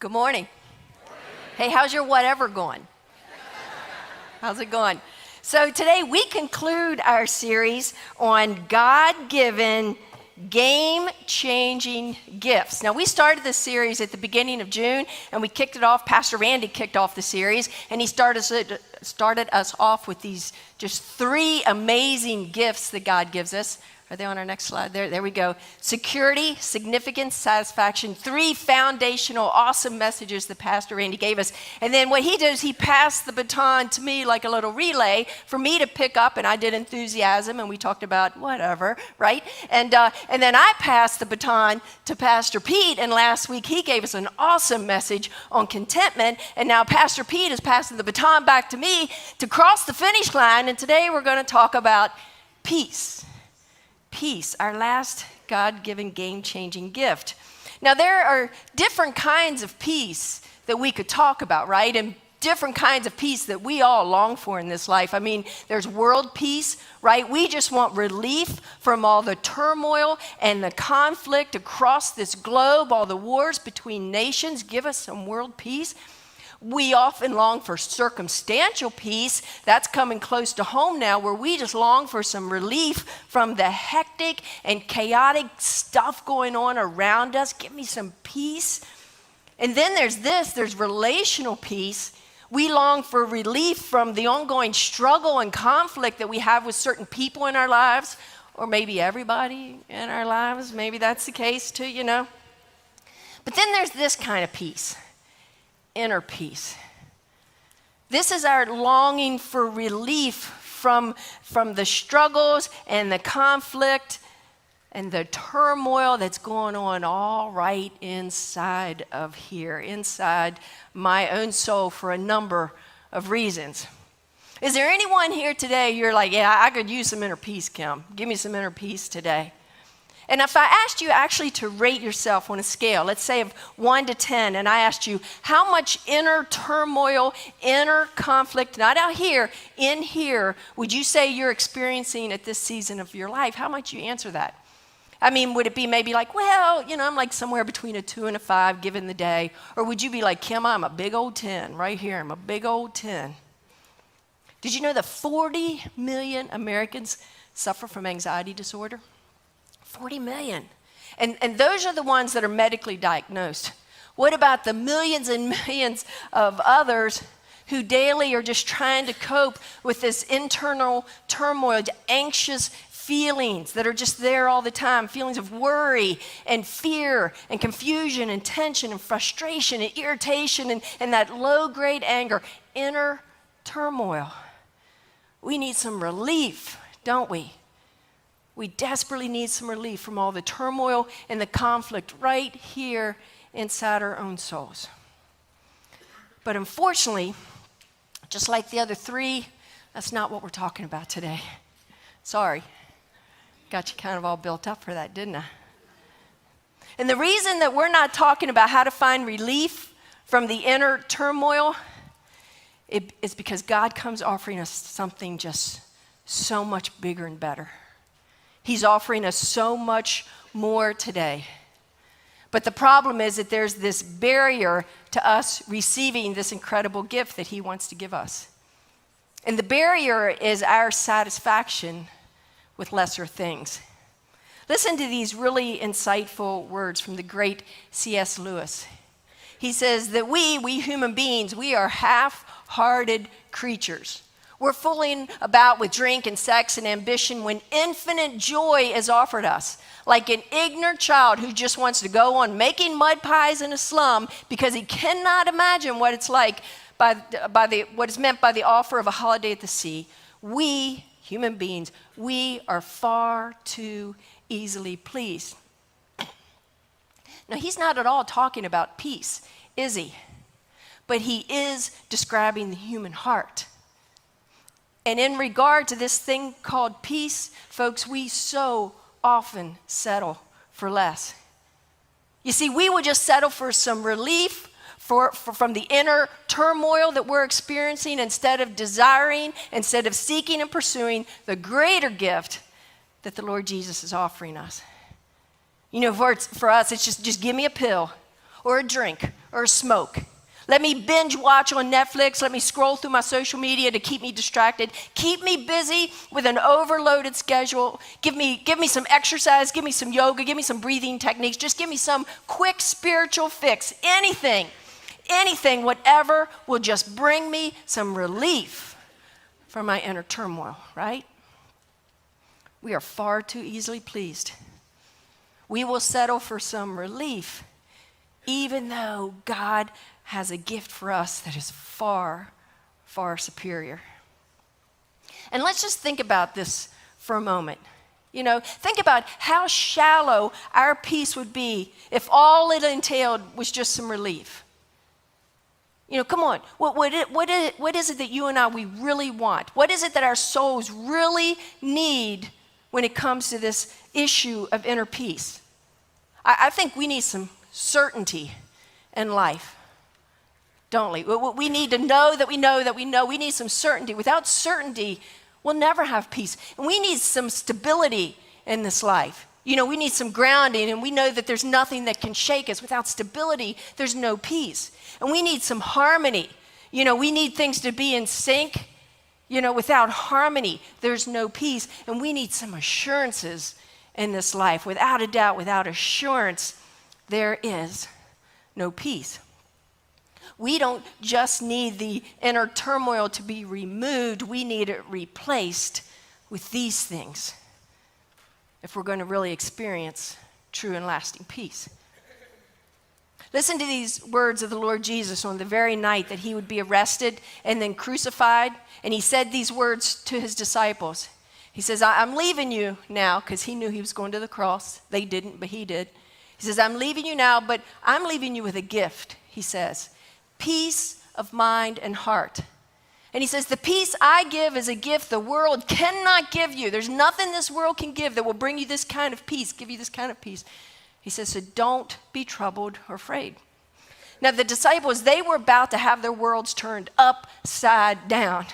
Good morning. Hey, how's your whatever going? How's it going? So today we conclude our series on God-given, game-changing gifts. Now, we started this series at the beginning of June, and we kicked it off. Pastor Randy kicked off the series, and he started us off with these just three amazing gifts that God gives us. Are they on our next slide? There we go. Security, significance, satisfaction. Three foundational, awesome messages that Pastor Randy gave us. And then what he did is he passed the baton to me like a little relay for me to pick up, and I did enthusiasm, and we talked about whatever, right? And then I passed the baton to Pastor Pete, and last week he gave us an awesome message on contentment, and now Pastor Pete is passing the baton back to me to cross the finish line, and today we're going to talk about peace. Peace, our last God-given, game-changing gift. Now, there are different kinds of peace that we could talk about, right? And different kinds of peace that we all long for in this life. I mean, there's world peace, right? We just want relief from all the turmoil and the conflict across this globe, all the wars between nations. Give us some world peace. We often long for circumstantial peace. That's coming close to home now, where we just long for some relief from the hectic and chaotic stuff going on around us. Give me some peace. And then there's relational peace. We long for relief from the ongoing struggle and conflict that we have with certain people in our lives, or maybe everybody in our lives. Maybe that's the case too, you know. But then there's this kind of peace. Inner peace. This is our longing for relief from the struggles and the conflict and the turmoil that's going on all right inside of here, inside my own soul for a number of reasons. Is there anyone here today you're like, yeah, I could use some inner peace, Kim. Give me some inner peace today. And if I asked you actually to rate yourself on a scale, let's say of 1 to 10, and I asked you how much inner turmoil, inner conflict, not out here, in here, would you say you're experiencing at this season of your life? How might you answer that? I mean, would it be maybe like, well, you know, I'm like somewhere between a 2 and a 5 given the day? Or would you be like, Kim, I'm a big old 10 right here. I'm a big old 10. Did you know that 40 million Americans suffer from anxiety disorder? 40 million. And those are the ones that are medically diagnosed. What about the millions and millions of others who daily are just trying to cope with this internal turmoil, anxious feelings that are just there all the time, feelings of worry and fear and confusion and tension and frustration and irritation and that low-grade anger, inner turmoil. We need some relief, don't we? We desperately need some relief from all the turmoil and the conflict right here inside our own souls. But unfortunately, just like the other three, that's not what we're talking about today. Sorry. Got you kind of all built up for that, didn't I? And the reason that we're not talking about how to find relief from the inner turmoil is because God comes offering us something just so much bigger and better. He's offering us so much more today. But the problem is that there's this barrier to us receiving this incredible gift that he wants to give us. And the barrier is our satisfaction with lesser things. Listen to these really insightful words from the great C.S. Lewis. He says that we human beings, we are half-hearted creatures. We're fooling about with drink and sex and ambition when infinite joy is offered us, like an ignorant child who just wants to go on making mud pies in a slum because he cannot imagine what it's like what is meant by the offer of a holiday at the sea. We, human beings, we are far too easily pleased. Now, he's not at all talking about peace, is he? But he is describing the human heart. And in regard to this thing called peace, folks, we so often settle for less. You see, we would just settle for some relief from the inner turmoil that we're experiencing instead of seeking and pursuing the greater gift that the Lord Jesus is offering us. You know, for us, it's just give me a pill or a drink or smoke. Let me binge watch on Netflix. Let me scroll through my social media to keep me distracted. Keep me busy with an overloaded schedule. Give me some exercise. Give me some yoga. Give me some breathing techniques. Just give me some quick spiritual fix. Anything, whatever will just bring me some relief from my inner turmoil, right? We are far too easily pleased. We will settle for some relief, even though God has a gift for us that is far, far superior. And let's just think about this for a moment. Think about how shallow our peace would be if all it entailed was just some relief. Come on. What is it that you and I, we really want? What is it that our souls really need when it comes to this issue of inner peace? I think we need some certainty in life, don't we? We need to know that we know that we know. We need some certainty. Without certainty, we'll never have peace. And we need some stability in this life. We need some grounding, and we know that there's nothing that can shake us. Without stability, there's no peace. And we need some harmony. We need things to be in sync. Without harmony, there's no peace. And we need some assurances in this life. Without a doubt, without assurance, there is no peace. We don't just need the inner turmoil to be removed, we need it replaced with these things if we're going to really experience true and lasting peace. Listen to these words of the Lord Jesus on the very night that he would be arrested and then crucified. And he said these words to his disciples. He says, I'm leaving you now, because he knew he was going to the cross. They didn't, but he did. He says, I'm leaving you now, but I'm leaving you with a gift, he says. Peace of mind and heart. And he says, the peace I give is a gift the world cannot give you. There's nothing this world can give that will bring you this kind of peace, give you this kind of peace. He says, so don't be troubled or afraid. Now the disciples, they were about to have their worlds turned upside down.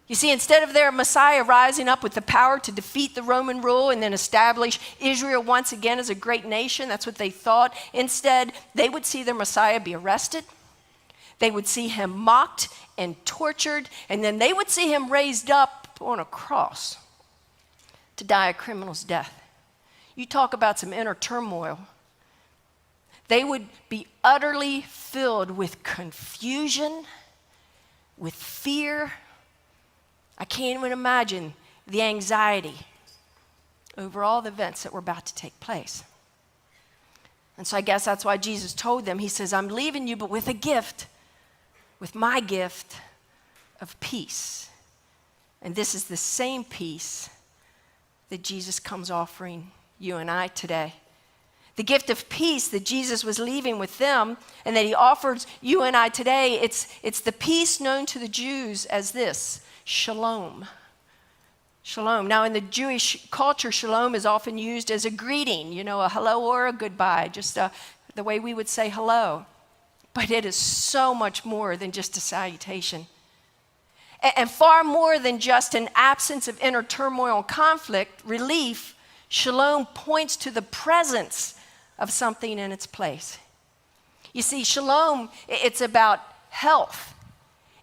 You see, instead of their Messiah rising up with the power to defeat the Roman rule and then establish Israel once again as a great nation, that's what they thought. Instead, they would see their Messiah be arrested. They would see him mocked and tortured, and then they would see him raised up on a cross to die a criminal's death. You talk about some inner turmoil. They would be utterly filled with confusion, with fear. I can't even imagine the anxiety over all the events that were about to take place. And so I guess that's why Jesus told them, he says, I'm leaving you, but with a gift, with my gift of peace. And this is the same peace that Jesus comes offering you and I today. The gift of peace that Jesus was leaving with them and that he offers you and I today, it's the peace known to the Jews as this, shalom. Shalom. Now in the Jewish culture, shalom is often used as a greeting, a hello or a goodbye, just the way we would say hello. But it is so much more than just a salutation. And far more than just an absence of inner turmoil and conflict, relief, shalom points to the presence of something in its place. You see, shalom, it's about health.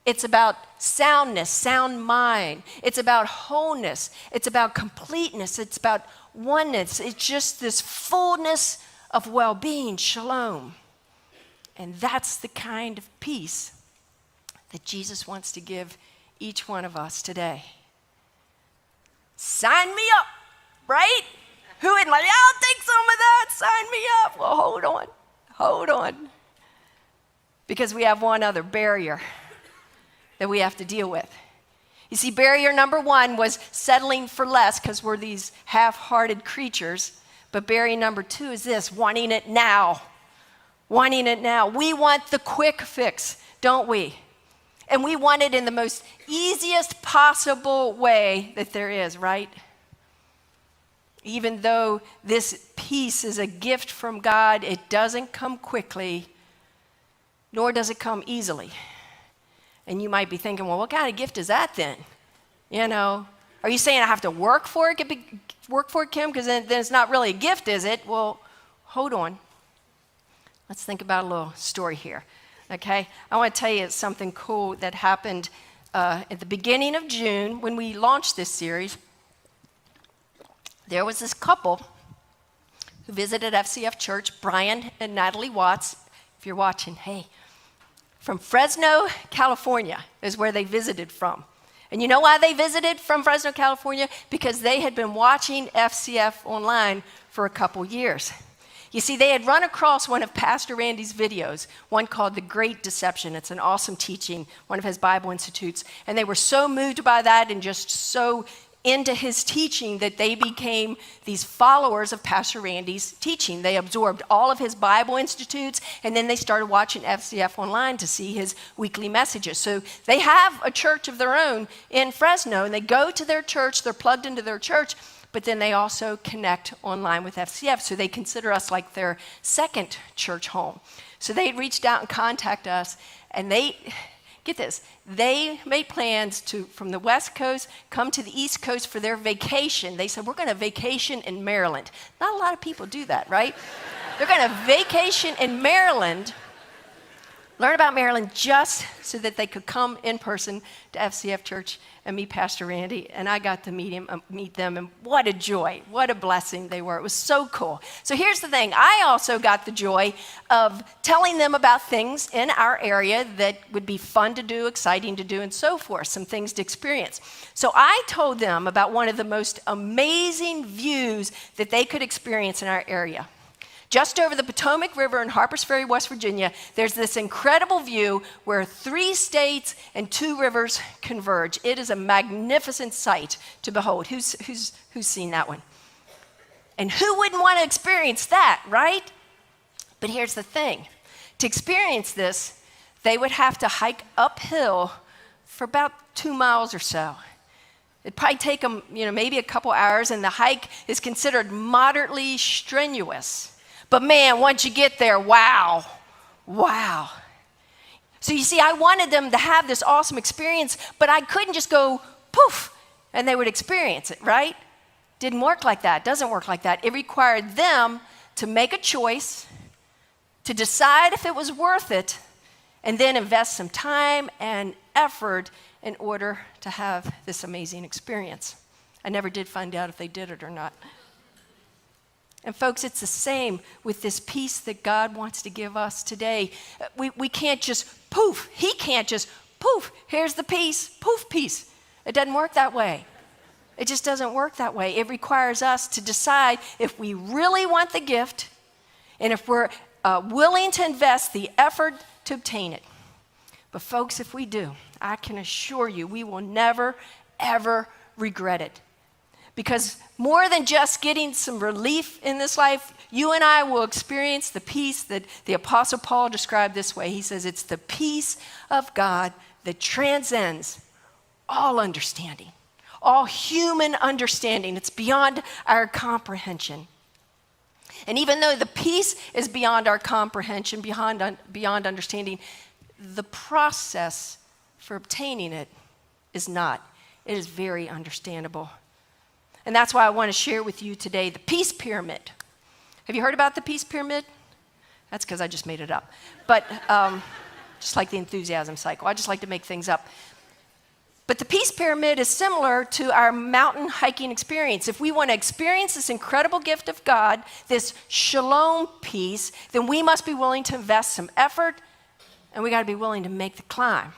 It's about soundness, sound mind. It's about wholeness. It's about completeness. It's about oneness. It's just this fullness of well-being, shalom. And that's the kind of peace that Jesus wants to give each one of us today. Sign me up, right? Who would like, I'll take some of that, sign me up. Well, hold on. Because we have one other barrier that we have to deal with. You see, barrier number one was settling for less because we're these half-hearted creatures. But barrier number two is this, wanting it now. Wanting it now. We want the quick fix, don't we? And we want it in the most easiest possible way that there is, right? Even though this peace is a gift from God, it doesn't come quickly, nor does it come easily. And you might be thinking, well, what kind of gift is that then? Are you saying I have to work for it, Kim? Because then it's not really a gift, is it? Well, hold on. Let's think about a little story here, okay? I want to tell you something cool that happened at the beginning of June when we launched this series. There was this couple who visited FCF Church, Brian and Natalie Watts. If you're watching, hey, from Fresno, California is where they visited from. And you know why they visited from Fresno, California? Because they had been watching FCF online for a couple years. You see, they had run across one of Pastor Randy's videos, one called The Great Deception. It's an awesome teaching, one of his Bible Institutes. And they were so moved by that and just so into his teaching that they became these followers of Pastor Randy's teaching. They absorbed all of his Bible Institutes, and then they started watching FCF online to see his weekly messages. So they have a church of their own in Fresno, and they go to their church, they're plugged into their church, but then they also connect online with FCF, so they consider us like their second church home. So they reached out and contacted us, and they, get this, they made plans to, from the West Coast, come to the East Coast for their vacation. They said, we're going to vacation in Maryland. Not a lot of people do that, right? They're going to vacation in Maryland, learn about Maryland just so that they could come in person to FCF Church and meet Pastor Randy. And I got to meet them, and what a joy, what a blessing they were. It was so cool. So here's the thing. I also got the joy of telling them about things in our area that would be fun to do, exciting to do, and so forth, some things to experience. So I told them about one of the most amazing views that they could experience in our area. Just over the Potomac River in Harpers Ferry, West Virginia, there's this incredible view where 3 states and 2 rivers converge. It is a magnificent sight to behold. Who's seen that one? And who wouldn't want to experience that, right? But here's the thing. To experience this, they would have to hike uphill for about 2 miles or so. It'd probably take them, maybe a couple hours, and the hike is considered moderately strenuous. But man, once you get there, wow. So you see, I wanted them to have this awesome experience, but I couldn't just go poof, and they would experience it, right? Didn't work like that, doesn't work like that. It required them to make a choice, to decide if it was worth it, and then invest some time and effort in order to have this amazing experience. I never did find out if they did it or not. And folks, it's the same with this peace that God wants to give us today. We can't just poof. He can't just poof. Here's the peace, poof, peace. It doesn't work that way. It just doesn't work that way. It requires us to decide if we really want the gift and if we're willing to invest the effort to obtain it. But folks, if we do, I can assure you we will never, ever regret it. Because more than just getting some relief in this life, you and I will experience the peace that the Apostle Paul described this way. He says it's the peace of God that transcends all understanding, all human understanding. It's beyond our comprehension. And even though the peace is beyond our comprehension, beyond understanding, the process for obtaining it is not. It is very understandable. And that's why I want to share with you today the peace pyramid. Have you heard about the peace pyramid? That's because I just made it up. But just like the enthusiasm cycle, I just like to make things up. But the peace pyramid is similar to our mountain hiking experience. If we want to experience this incredible gift of God, this shalom peace, then we must be willing to invest some effort, and we got to be willing to make the climb.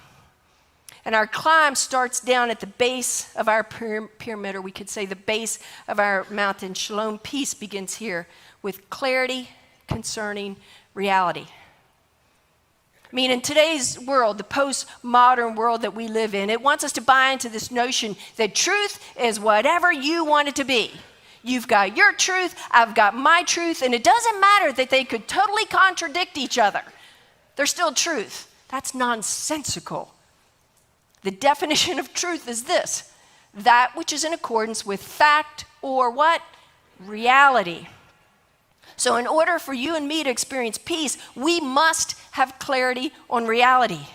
And our climb starts down at the base of our pyramid, or we could say the base of our mountain. Shalom peace begins here with clarity concerning reality. I mean, in today's world, the postmodern world that we live in, it wants us to buy into this notion that truth is whatever you want it to be. You've got your truth, I've got my truth, and it doesn't matter that they could totally contradict each other. They're still truth. That's nonsensical. The definition of truth is this: that which is in accordance with fact or what? Reality. So in order for you and me to experience peace, we must have clarity on reality.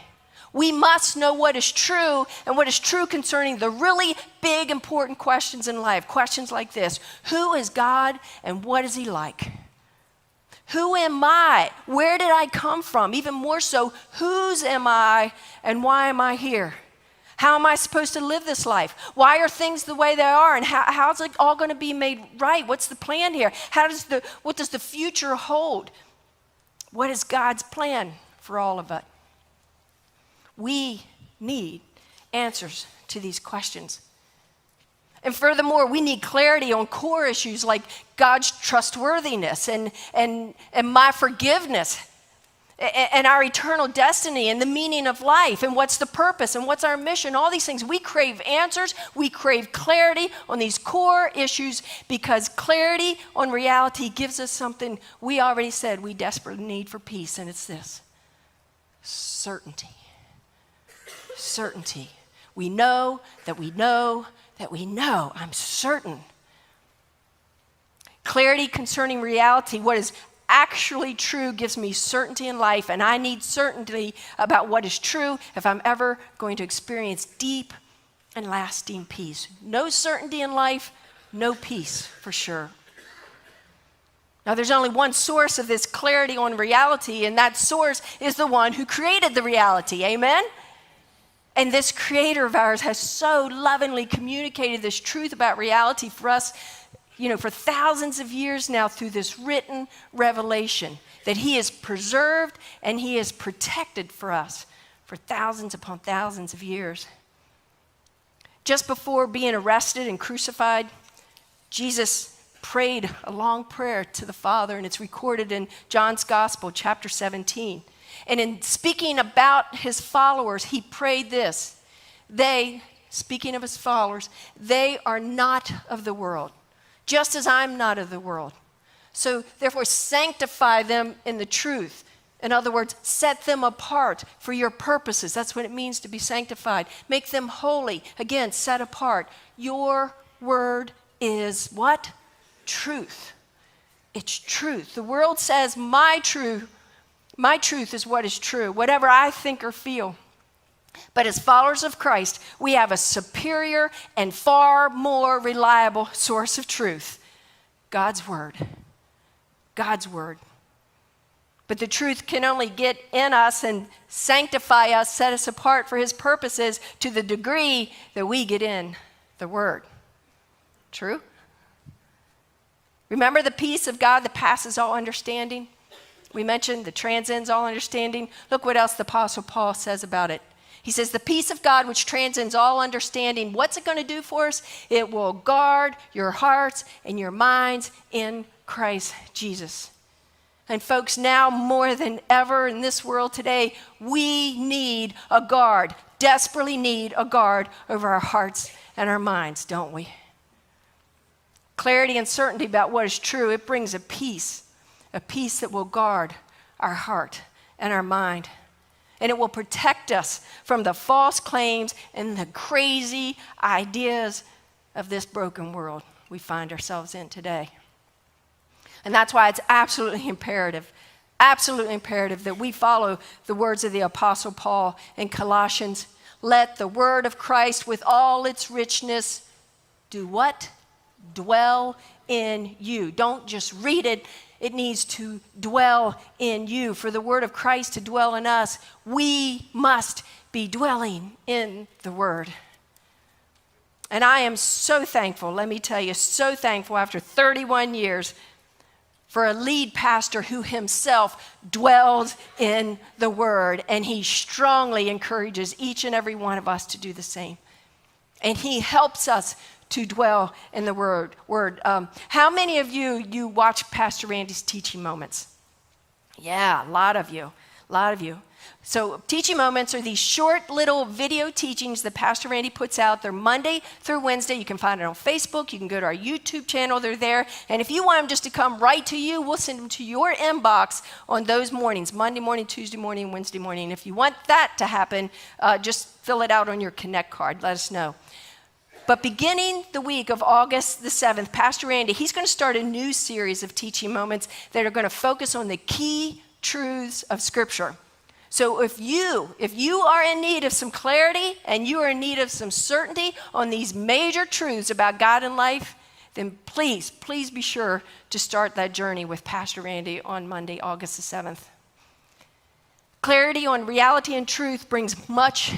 We must know what is true and what is true concerning the really big, important questions in life. Questions like this: who is God and what is he like? Who am I? Where did I come from? Even more so, whose am I and why am I here? How am I supposed to live this life? Why are things the way they are? And how's it all going to be made right? What's the plan here? What does the future hold? What is God's plan for all of it? We need answers to these questions. And furthermore, we need clarity on core issues like God's trustworthiness and my forgiveness and our eternal destiny and the meaning of life and what's the purpose and what's our mission, all these things. We crave answers. We crave clarity on these core issues because clarity on reality gives us something we already said we desperately need for peace, and it's this: certainty. Certainty. We know that we know that we know. I'm certain. Clarity concerning reality, what is actually true, gives me certainty in life, and I need certainty about what is true if I'm ever going to experience deep and lasting peace. No certainty in life, no peace for sure. Now, there's only one source of this clarity on reality, and that source is the one who created the reality. Amen? And this creator of ours has so lovingly communicated this truth about reality for us, for thousands of years now through this written revelation that he has preserved and he has protected for us for thousands upon thousands of years. Just before being arrested and crucified, Jesus prayed a long prayer to the Father, and it's recorded in John's Gospel, chapter 17. And in speaking about his followers, he prayed this: speaking of his followers, they are not of the world, just as I'm not of the world. So therefore, sanctify them in the truth. In other words, set them apart for your purposes. That's what it means to be sanctified. Make them holy. Again, set apart. Your word is what? Truth. It's truth. The world says my truth is what is true, whatever I think or feel. But as followers of Christ, we have a superior and far more reliable source of truth: God's word. God's word. But the truth can only get in us and sanctify us, set us apart for his purposes to the degree that we get in the word. True? Remember the peace of God that passes all understanding? We mentioned that transcends all understanding. Look what else the Apostle Paul says about it. He says, the peace of God which transcends all understanding, what's it going to do for us? It will guard your hearts and your minds in Christ Jesus. And folks, now more than ever in this world today, we need a guard, desperately need a guard over our hearts and our minds, don't we? Clarity and certainty about what is true, it brings a peace that will guard our heart and our mind. And it will protect us from the false claims and the crazy ideas of this broken world we find ourselves in today. And that's why it's absolutely imperative that we follow the words of the Apostle Paul in Colossians. Let the word of Christ with all its richness do what? Dwell in you. Don't just read it. It needs to dwell in you. For the word of Christ to dwell in us, we must be dwelling in the word. And I am so thankful, let me tell you, so thankful after 31 years for a lead pastor who himself dwells in the word, and he strongly encourages each and every one of us to do the same. And he helps us to dwell in the word. How many of you watch Pastor Randy's teaching moments? Yeah, a lot of you. So teaching moments are these short little video teachings that Pastor Randy puts out. They're Monday through Wednesday. You can find it on Facebook. You can go to our YouTube channel. They're there. And if you want them just to come right to you, we'll send them to your inbox on those mornings, Monday morning, Tuesday morning, Wednesday morning. If you want that to happen, just fill it out on your Connect card. Let us know. But beginning the week of August the 7th, Pastor Randy, he's going to start a new series of teaching moments that are going to focus on the key truths of Scripture. So if you are in need of some clarity and you are in need of some certainty on these major truths about God and life, then please be sure to start that journey with Pastor Randy on Monday, August the 7th. Clarity on reality and truth brings much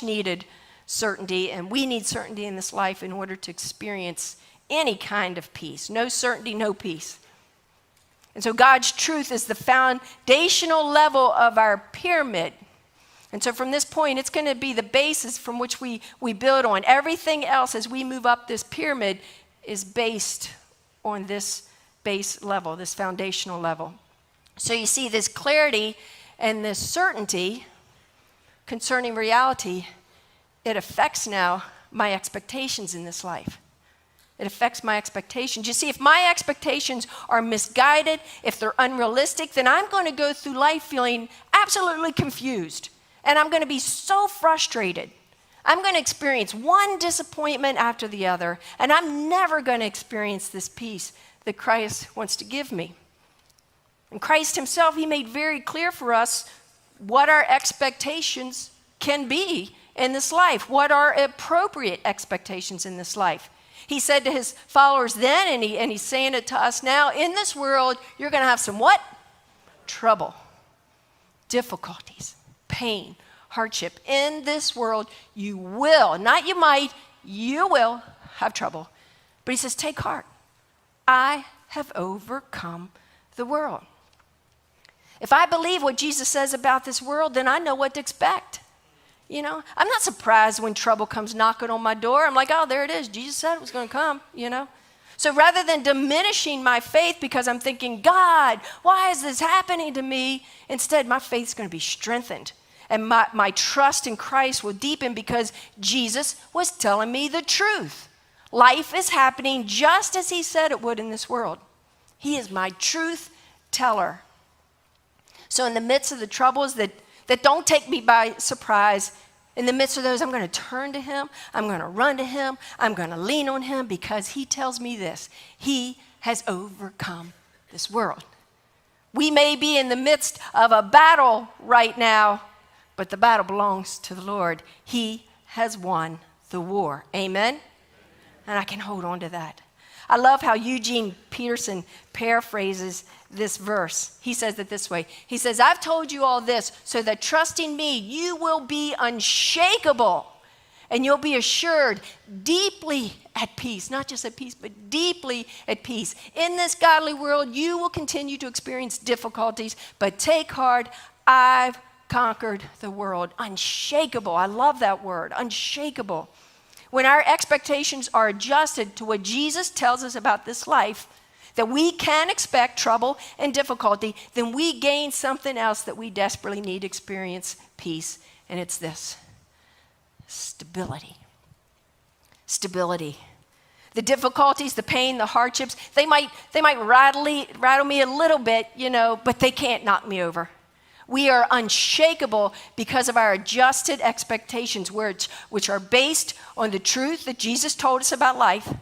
needed certainty, and we need certainty in this life in order to experience any kind of peace. No certainty, no peace. And so God's truth is the foundational level of our pyramid. And so from this point, it's going to be the basis from which we build on. Everything else as we move up this pyramid is based on this base level, this foundational level. So you see this clarity and this certainty concerning reality, it affects now my expectations in this life. It affects my expectations. You see, if my expectations are misguided, if they're unrealistic, then I'm going to go through life feeling absolutely confused. And I'm going to be so frustrated. I'm going to experience one disappointment after the other. And I'm never going to experience this peace that Christ wants to give me. And Christ himself, he made very clear for us what our expectations can be in this life, what are appropriate expectations in this life. He said to his followers then, and he's saying it to us now, in this world, you're going to have some what? Trouble, difficulties, pain, hardship. In this world, you will, not you might, you will have trouble. But he says, take heart. I have overcome the world. If I believe what Jesus says about this world, then I know what to expect. You know, I'm not surprised when trouble comes knocking on my door. I'm like, oh, there it is. Jesus said it was going to come, you know. So rather than diminishing my faith because I'm thinking, God, why is this happening to me? Instead, my faith's going to be strengthened. And my trust in Christ will deepen because Jesus was telling me the truth. Life is happening just as he said it would in this world. He is my truth teller. So in the midst of the troubles that don't take me by surprise, in the midst of those, I'm going to turn to him. I'm going to run to him. I'm going to lean on him because he tells me this. He has overcome this world. We may be in the midst of a battle right now, but the battle belongs to the Lord. He has won the war. Amen? And I can hold on to that. I love how Eugene Peterson paraphrases this verse. He says it this way. He says, I've told you all this so that trusting me, you will be unshakable and you'll be assured deeply at peace. Not just at peace, but deeply at peace. In this godly world, you will continue to experience difficulties, but take heart, I've conquered the world. Unshakable. I love that word, unshakable. When our expectations are adjusted to what Jesus tells us about this life, that we can expect trouble and difficulty, then we gain something else that we desperately need to experience peace, and it's this: stability. Stability. The difficulties, the pain, the hardships, they might rattle me a little bit, you know, but they can't knock me over. We are unshakable because of our adjusted expectations, which are based on the truth that Jesus told us about life.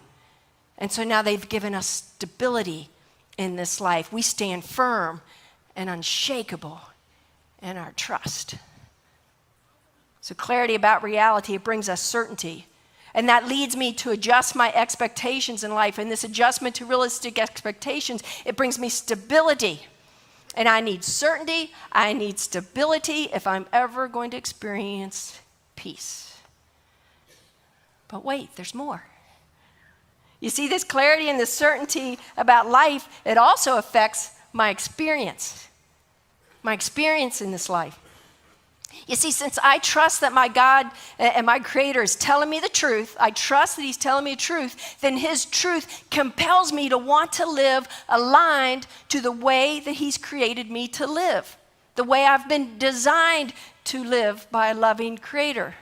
And so now they've given us stability in this life. We stand firm and unshakable in our trust. So clarity about reality, it brings us certainty. And that leads me to adjust my expectations in life. And this adjustment to realistic expectations, it brings me stability. And I need certainty, I need stability if I'm ever going to experience peace. But wait, there's more. You see, this clarity and this certainty about life, it also affects my experience in this life. You see, since I trust that my God and my Creator is telling me the truth, I trust that He's telling me the truth, then His truth compels me to want to live aligned to the way that He's created me to live, the way I've been designed to live by a loving Creator.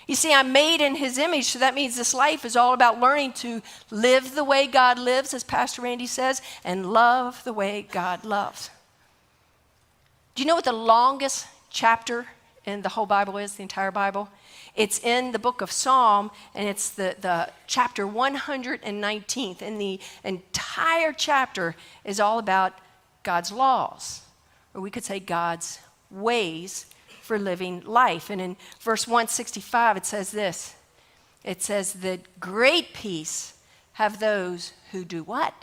You see, I'm made in His image, so that means this life is all about learning to live the way God lives, as Pastor Randy says, and love the way God loves. Do you know what the longest chapter in the whole Bible is, the entire Bible? It's in the book of Psalm, and it's the chapter 119th. And the entire chapter is all about God's laws, or we could say God's ways for living life. And in verse 165, it says this. It says that great peace have those who do what?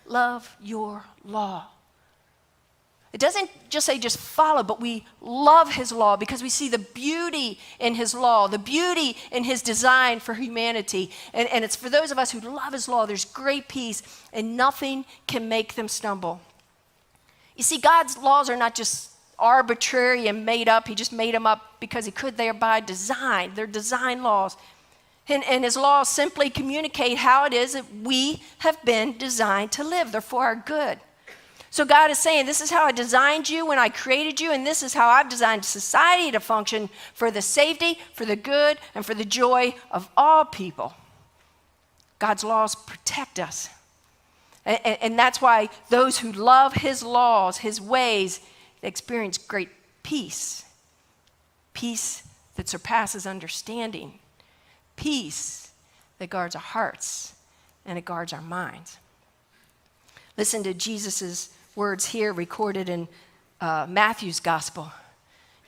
Love your law. It doesn't just say just follow, but we love his law because we see the beauty in his law, the beauty in his design for humanity. And it's for those of us who love his law, there's great peace, and nothing can make them stumble. You see, God's laws are not just arbitrary and made up. He just made them up because he could. They are by design. They're design laws. And his laws simply communicate how it is that we have been designed to live. They're for our good. So God is saying, this is how I designed you when I created you, and this is how I've designed society to function for the safety, for the good, and for the joy of all people. God's laws protect us. And that's why those who love his laws, his ways, experience great peace. Peace that surpasses understanding. Peace that guards our hearts and it guards our minds. Listen to Jesus' words here recorded in Matthew's gospel.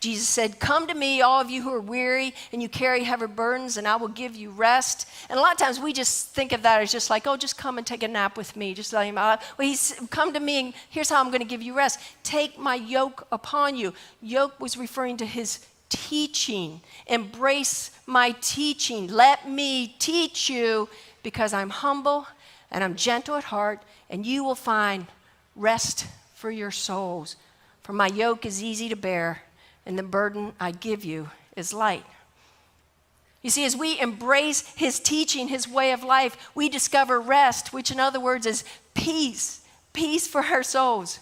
Jesus said, "Come to me, all of you who are weary and you carry heavy burdens, and I will give you rest." And a lot of times we just think of that as just like, oh, just come and take a nap with me. Just let him out. Well, he's come to me, and here's how I'm going to give you rest. Take my yoke upon you. Yoke was referring to his teaching. Embrace my teaching. Let me teach you, because I'm humble and I'm gentle at heart, and you will find rest for your souls. For my yoke is easy to bear, and the burden I give you is light. You see, as we embrace his teaching, his way of life, we discover rest, which in other words is peace, peace for our souls.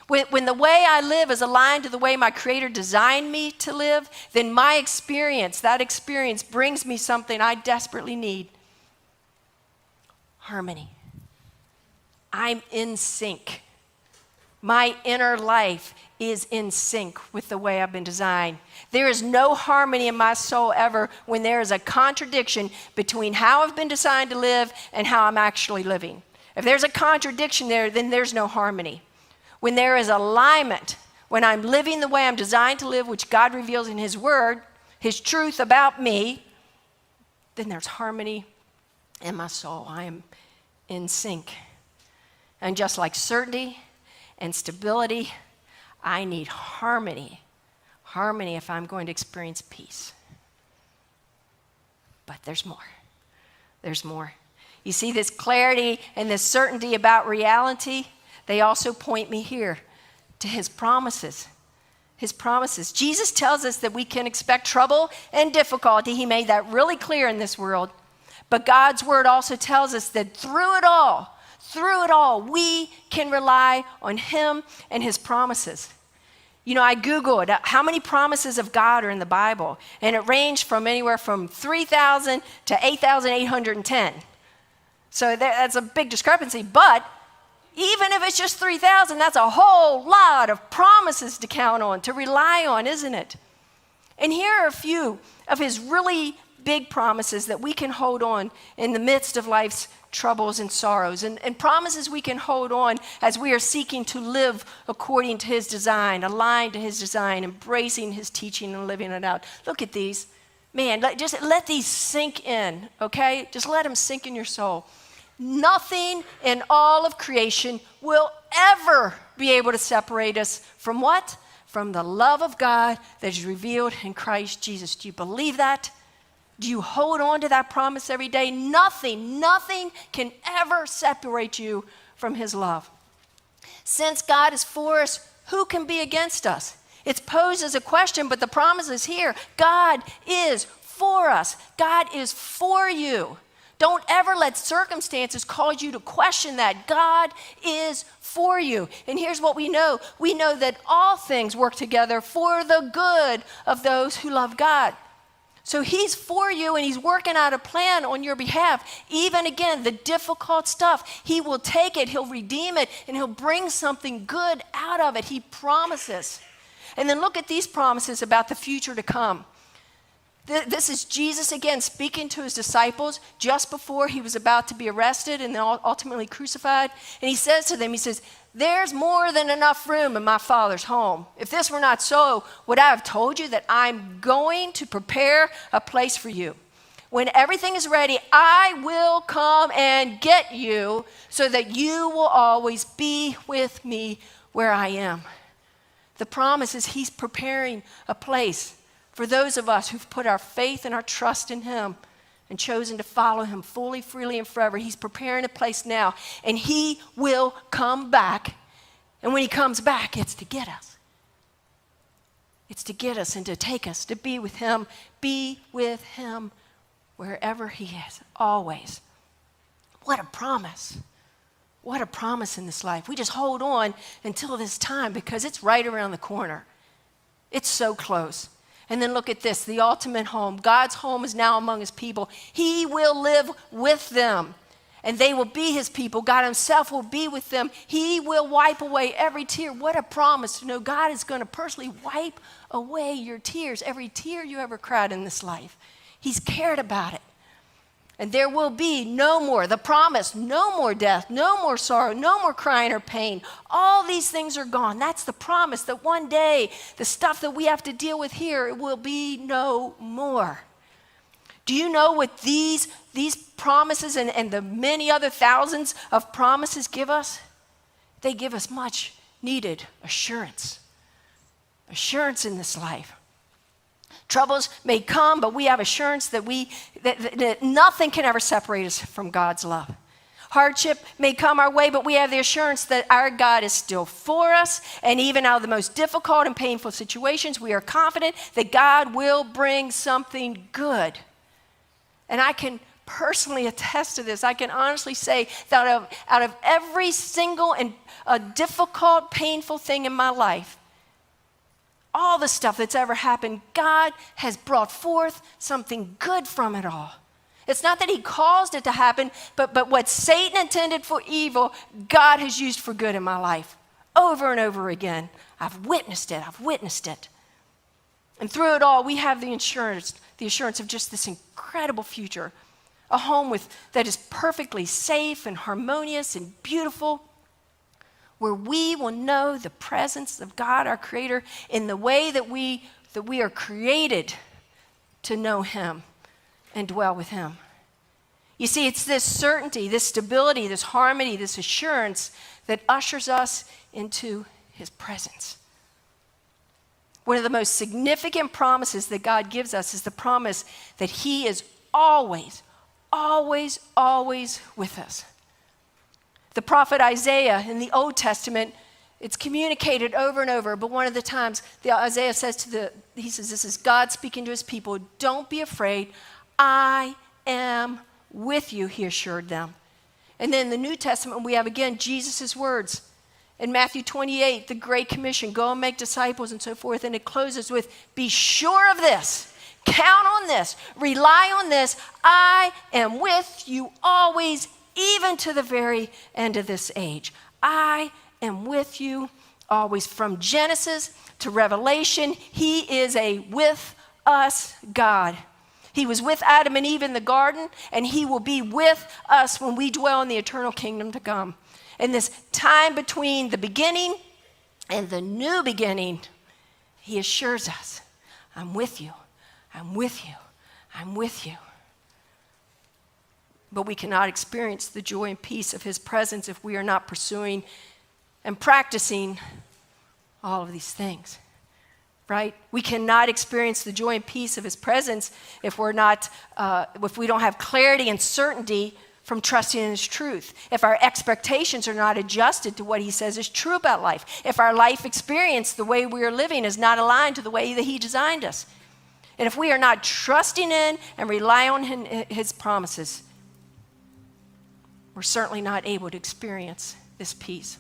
When the way I live is aligned to the way my Creator designed me to live, then my experience, that experience brings me something I desperately need. Harmony. I'm in sync. My inner life is in sync with the way I've been designed. There is no harmony in my soul ever when there is a contradiction between how I've been designed to live and how I'm actually living. If there's a contradiction there, then there's no harmony. When there is alignment, when I'm living the way I'm designed to live, which God reveals in his word, his truth about me, then there's harmony in my soul. I am in sync. And just like certainty and stability, I need harmony. Harmony if I'm going to experience peace. But there's more. There's more. You see, this clarity and this certainty about reality, they also point me here to his promises. His promises. Jesus tells us that we can expect trouble and difficulty. He made that really clear in this world. But God's word also tells us that through it all, we can rely on him and his promises. You know, I Googled how many promises of God are in the Bible, and it ranged from anywhere from 3,000 to 8,810. So that's a big discrepancy, but even if it's just 3,000, that's a whole lot of promises to count on, to rely on, isn't it? And here are a few of his really big promises that we can hold on in the midst of life's troubles and sorrows, and promises we can hold on as we are seeking to live according to his design, aligned to his design, embracing his teaching and living it out. Look at these. Man, just let these sink in, okay? Just let them sink in your soul. Nothing in all of creation will ever be able to separate us from what? From the love of God that is revealed in Christ Jesus. Do you believe that? Do you hold on to that promise every day? Nothing can ever separate you from his love. Since God is for us, who can be against us? It's posed as a question, but the promise is here. God is for us. God is for you. Don't ever let circumstances cause you to question that. God is for you. And here's what we know. We know that all things work together for the good of those who love God. So he's for you, and he's working out a plan on your behalf. Even again, the difficult stuff, he will take it, he'll redeem it, and he'll bring something good out of it. He promises. And then look at these promises about the future to come. This is Jesus again speaking to his disciples just before he was about to be arrested and then ultimately crucified. And he says to them, he says, "There's more than enough room in my Father's home. If this were not so, would I have told you that I'm going to prepare a place for you? When everything is ready, I will come and get you so that you will always be with me where I am. The promise is he's preparing a place for those of us who've put our faith and our trust in him and chosen to follow him fully, freely, and forever. He's preparing a place now, and he will come back. And when he comes back, it's to get us. It's to get us and to take us, to be with him wherever he is, always. What a promise. What a promise in this life. We just hold on until this time because it's right around the corner. It's so close. And then look at this, the ultimate home. God's home is now among his people. He will live with them, and they will be his people. God himself will be with them. He will wipe away every tear. What a promise to know God is going to personally wipe away your tears, every tear you ever cried in this life. He's cared about it. And there will be no more, the promise, no more death, no more sorrow, no more crying or pain. All these things are gone. That's the promise that one day, the stuff that we have to deal with here, it will be no more. Do you know what these promises and the many other thousands of promises give us? They give us much needed assurance. Assurance in this life. Troubles may come, but we have assurance that that nothing can ever separate us from God's love. Hardship may come our way, but we have the assurance that our God is still for us. And even out of the most difficult and painful situations, we are confident that God will bring something good. And I can personally attest to this. I can honestly say that out of every single and difficult, painful thing in my life, all the stuff that's ever happened, God has brought forth something good from it all. It's not that he caused it to happen, but what Satan intended for evil, God has used for good in my life over and over again. I've witnessed it. And through it all, we have the assurance of just this incredible future, a home that is perfectly safe and harmonious and beautiful, where we will know the presence of God, our Creator, in the way that we are created to know him and dwell with him. You see, it's this certainty, this stability, this harmony, this assurance that ushers us into his presence. One of the most significant promises that God gives us is the promise that he is always, always, always with us. The prophet Isaiah in the Old Testament, it's communicated over and over, but one of the times Isaiah says this is God speaking to his people, don't be afraid, I am with you, he assured them. And then in the New Testament, we have again Jesus' words. In Matthew 28, the Great Commission, go and make disciples and so forth, and it closes with, be sure of this, count on this, rely on this, I am with you always, even to the very end of this age. I am with you always. From Genesis to Revelation, he is a with us God. He was with Adam and Eve in the garden, and he will be with us when we dwell in the eternal kingdom to come. In this time between the beginning and the new beginning, he assures us, I'm with you, I'm with you, I'm with you. But we cannot experience the joy and peace of his presence if we are not pursuing and practicing all of these things, right? We cannot experience the joy and peace of his presence if we don't have clarity and certainty from trusting in his truth. If our expectations are not adjusted to what he says is true about life. If our life experience, the way we are living, is not aligned to the way that he designed us. And if we are not trusting in and rely on his promises, we're certainly not able to experience this peace.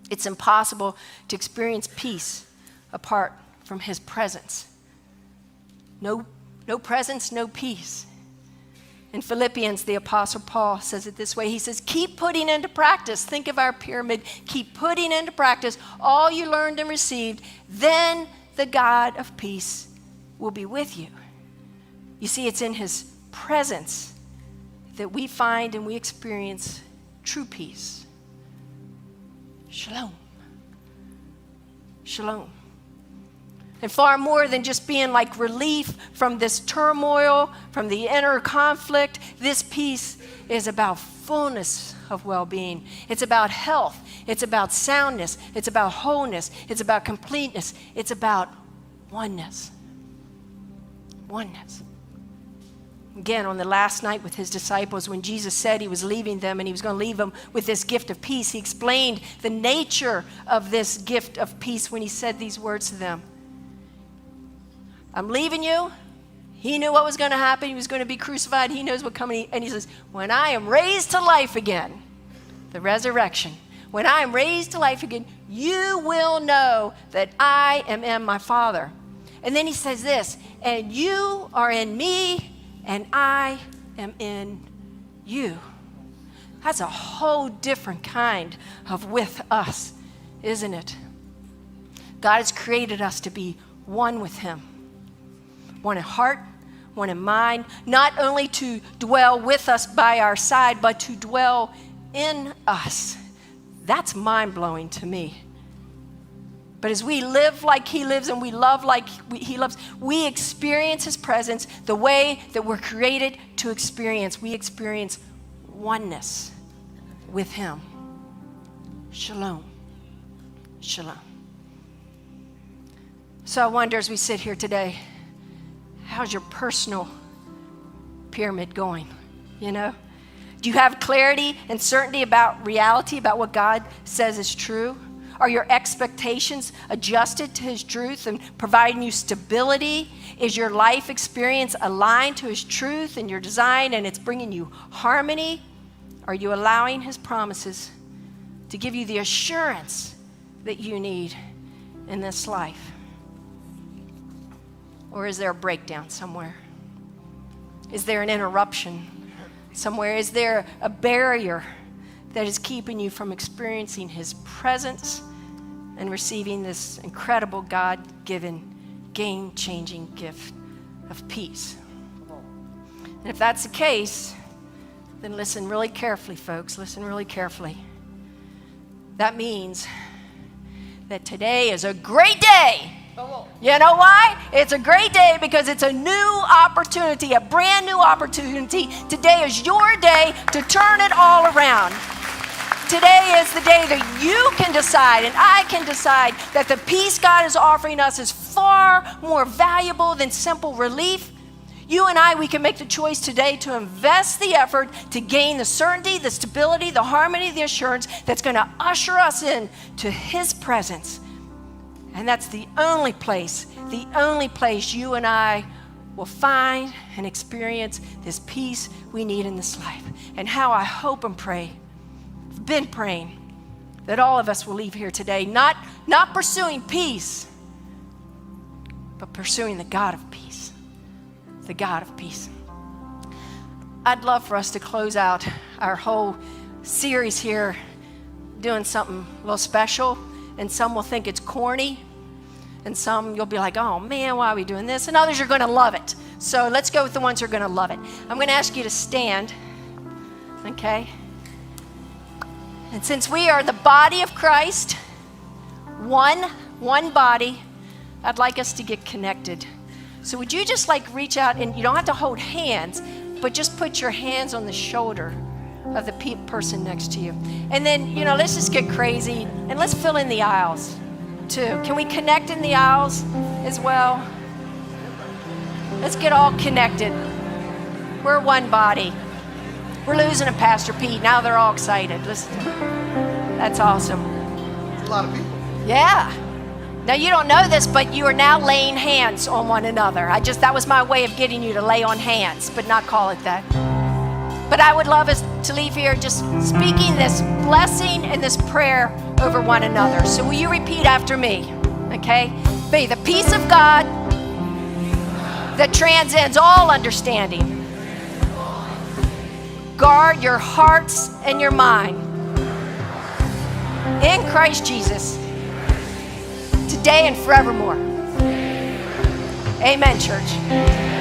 It's impossible to experience peace apart from his presence. No presence, no peace. In Philippians, the Apostle Paul says it this way. He says, keep putting into practice. Think of our pyramid. Keep putting into practice all you learned and received. Then the God of peace will be with you. You see, it's in his presence that we find and we experience true peace. Shalom. Shalom. And far more than just being like relief from this turmoil, from the inner conflict, this peace is about fullness of well-being. It's about health. It's about soundness. It's about wholeness. It's about completeness. It's about oneness. Oneness. Again, on the last night with his disciples, when Jesus said he was leaving them and he was going to leave them with this gift of peace, he explained the nature of this gift of peace when he said these words to them. I'm leaving you. He knew what was going to happen. He was going to be crucified. He knows what's coming. And he says, when I am raised to life again, the resurrection, when I am raised to life again, you will know that I am in my Father. And then he says this, and you are in me, and I am in you. That's a whole different kind of with us, isn't it? God has created us to be one with him. One in heart, one in mind, not only to dwell with us by our side, but to dwell in us. That's mind-blowing to me. But as we live like he lives and we love like he loves, we experience his presence the way that we're created to experience. We experience oneness with him. Shalom. Shalom. So I wonder as we sit here today, how's your personal pyramid going? You know? Do you have clarity and certainty about reality, about what God says is true? Are your expectations adjusted to his truth and providing you stability? Is your life experience aligned to his truth and your design and it's bringing you harmony? Are you allowing his promises to give you the assurance that you need in this life? Or is there a breakdown somewhere? Is there an interruption somewhere? Is there a barrier that is keeping you from experiencing his presence and receiving this incredible God-given, game-changing gift of peace? And if that's the case, then listen really carefully, folks. Listen really carefully. That means that today is a great day. You know why? It's a great day because it's a new opportunity, a brand new opportunity. Today is your day to turn it all around. Today is the day that you can decide and I can decide that the peace God is offering us is far more valuable than simple relief. You and I, we can make the choice today to invest the effort to gain the certainty, the stability, the harmony, the assurance that's going to usher us in to his presence. And that's the only place you and I will find and experience this peace we need in this life. And how I hope and pray, I've been praying, that all of us will leave here today, not pursuing peace, but pursuing the God of peace. The God of peace. I'd love for us to close out our whole series here doing something a little special. And some will think it's corny. And some you'll be like, oh man, why are we doing this? And others are going to love it. So let's go with the ones who are going to love it. I'm going to ask you to stand. Okay? And since we are the body of Christ, one body, I'd like us to get connected. So would you just like reach out, and you don't have to hold hands, but just put your hands on the shoulder of the person next to you. And then, let's just get crazy and let's fill in the aisles too. Can we connect in the aisles as well? Let's get all connected. We're one body. We're losing a Pastor Pete. Now they're all excited. Listen, that's awesome. It's a lot of people. Yeah. Now you don't know this, but you are now laying hands on one another. That was my way of getting you to lay on hands, but not call it that. But I would love us to leave here just speaking this blessing and this prayer over one another. So will you repeat after me? Okay? May the peace of God that transcends all understanding guard your hearts and your mind in Christ Jesus today and forevermore. Amen, church.